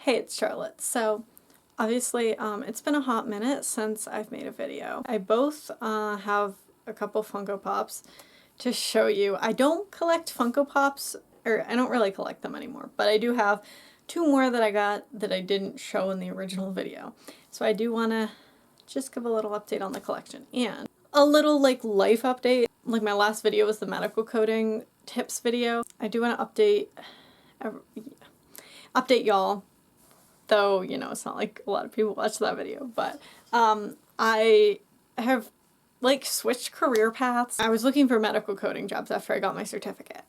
Hey, it's Charlotte. So, obviously, it's been a hot minute since I've made a video. I both have a couple Funko Pops to show you. I don't collect Funko Pops, or I don't really collect them anymore, but I do have two more that I got that I didn't show in the original video. So I do want to just give a little update on the collection. And a little life update. Like my last video was the medical coding tips video. I do want to update y'all. Though, you know, it's not like a lot of people watch that video, but I have switched career paths. I was looking for medical coding jobs after I got my certificate,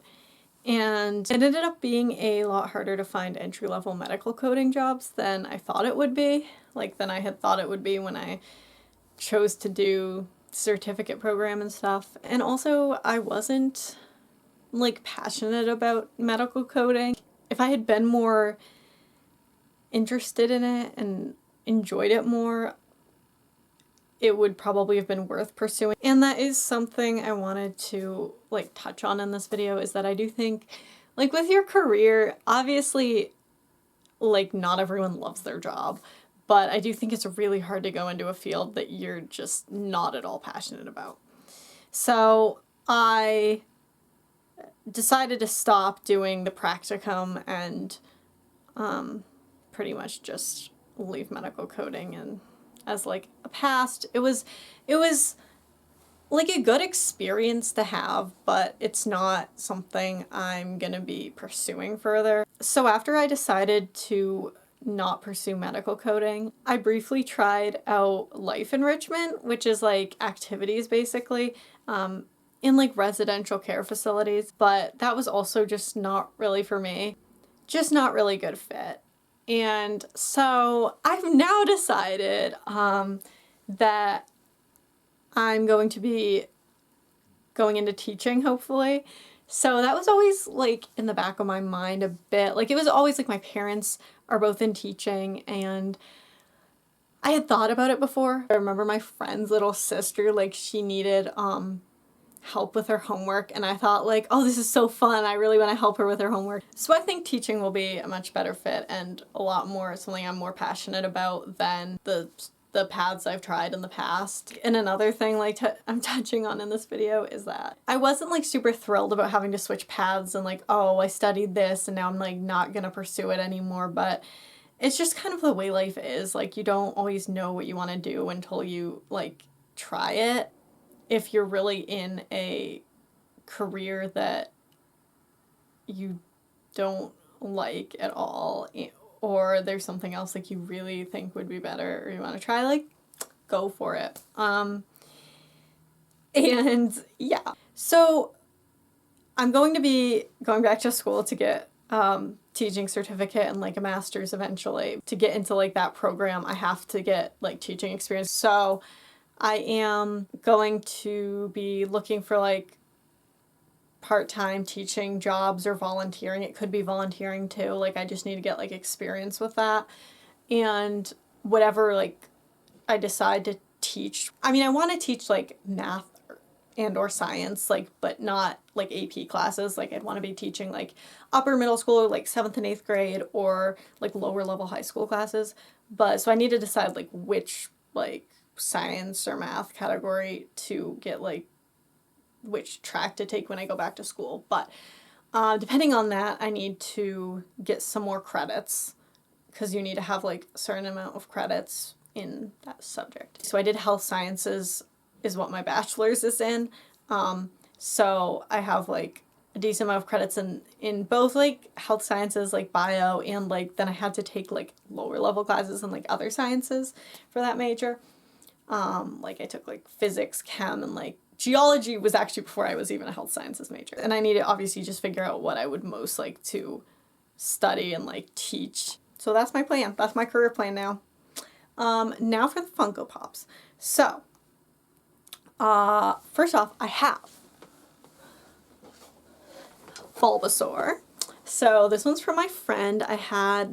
and it ended up being a lot harder to find entry-level medical coding jobs than I thought it would be, than I had thought it would be when I chose to do certificate program and stuff. And also, I wasn't passionate about medical coding. If I had been more interested in it and enjoyed it more, it would probably have been worth pursuing. And that is something I wanted to touch on in this video, is that I do think with your career, obviously not everyone loves their job, but I do think it's really hard to go into a field that you're just not at all passionate about. So I decided to stop doing the practicum and pretty much just leave medical coding and as a past. It was a good experience to have, but it's not something I'm gonna be pursuing further. So after I decided to not pursue medical coding, I briefly tried out life enrichment, which is activities basically in residential care facilities, but that was also just not really for me. Just not really good fit. And so I've now decided that I'm going to be going into teaching, hopefully. So that was always in the back of my mind a bit. It was always my parents are both in teaching, and I had thought about it before. I remember my friend's little sister, she needed help with her homework, and I thought oh, this is so fun, I really want to help her with her homework. So I think teaching will be a much better fit and a lot more something I'm more passionate about than the paths I've tried in the past. And another thing I'm touching on in this video is that I wasn't super thrilled about having to switch paths and oh, I studied this and now I'm not gonna pursue it anymore, but it's just kind of the way life is. You don't always know what you want to do until you try it. If you're really in a career that you don't like at all, or there's something else you really think would be better or you want to try, go for it. And yeah, so I'm going to be going back to school to get teaching certificate and a master's eventually. To get into that program, I have to get teaching experience. So I am going to be looking for part-time teaching jobs or volunteering. It could be volunteering too. I just need to get experience with that. And whatever I decide to teach. I mean, I want to teach math and or science, but not AP classes. I'd want to be teaching upper middle school, 7th and 8th grade, or lower level high school classes. But so I need to decide which science or math category to get which track to take when I go back to school. But depending on that, I need to get some more credits, because you need to have a certain amount of credits in that subject. So I did health sciences is what my bachelor's is in. So I have a decent amount of credits in both health sciences, bio, and then I had to take lower level classes in other sciences for that major. I took physics, chem, and geology was actually before I was even a health sciences major. And I need to obviously just figure out what I would most like to study and teach. So that's my plan. That's my career plan now. Now for the Funko Pops. So, first off, I have Bulbasaur. So this one's from my friend.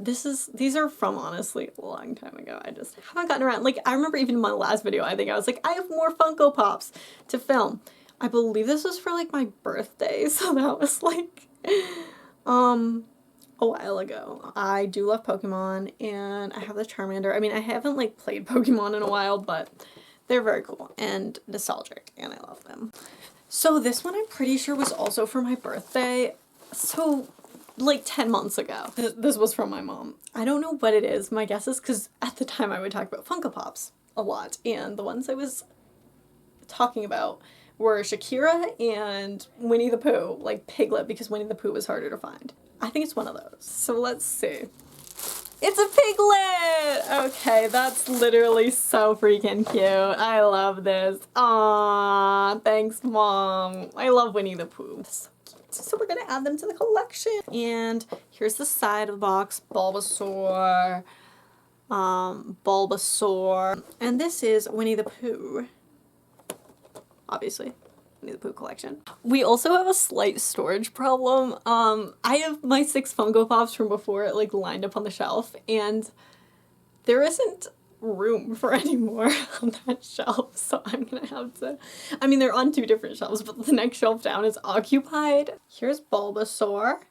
These are from honestly a long time ago. I just haven't gotten around. I remember even in my last video, I think I was I have more Funko Pops to film. I believe this was for my birthday. So that was a while ago. I do love Pokemon, and I have the Charmander. I mean, I haven't like played Pokemon in a while, but they're very cool and nostalgic, and I love them. So this one I'm pretty sure was also for my birthday. So like 10 months ago. This was from my mom. I don't know what it is. My guess is because at the time I would talk about Funko Pops a lot, and the ones I was talking about were Shakira and Winnie the Pooh, like Piglet, because Winnie the Pooh was harder to find. I think it's one of those. So let's see. It's a piglet! Okay, that's literally so freaking cute. I love this. Aww, thanks, Mom. I love Winnie the Pooh. So cute. So we're gonna add them to the collection. And here's the side of the box. Bulbasaur. Bulbasaur. And this is Winnie the Pooh. Obviously. Winnie the Pooh collection. We also have a slight storage problem. I have my 6 Funko Pops from before like lined up on the shelf, and there isn't room for any more on that shelf, so I'm gonna have to, I mean, they're on 2 different shelves, but the next shelf down is occupied. Here's Bulbasaur.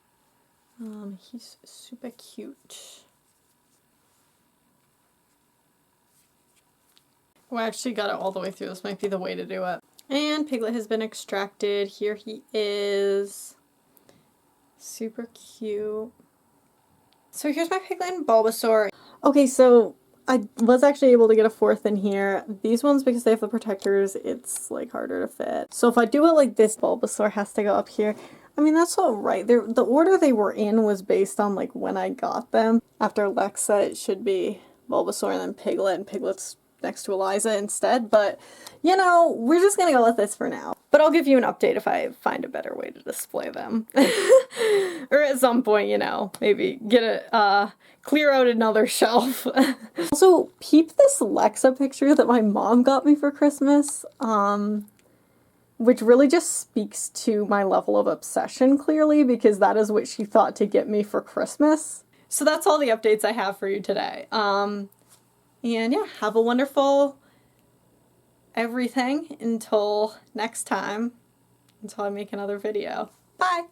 He's super cute. We actually got it all the way through. This might be the way to do it. And Piglet has been extracted. Here he is. Super cute. So here's my Piglet and Bulbasaur. Okay, so I was actually able to get a 4th in here. These ones, because they have the protectors, it's like harder to fit. So if I do it like this, Bulbasaur has to go up here. I mean, that's all right. The order they were in was based on like when I got them. After Lexa, it should be Bulbasaur and then Piglet, and Piglet's next to Eliza instead, but you know, we're just gonna go with this for now. But I'll give you an update if I find a better way to display them. Or at some point, you know, maybe get a, clear out another shelf. Also, peep this Lexa picture that my mom got me for Christmas, which really just speaks to my level of obsession, clearly, because that is what she thought to get me for Christmas. So that's all the updates I have for you today. And yeah, have a wonderful everything until next time, until I make another video. Bye!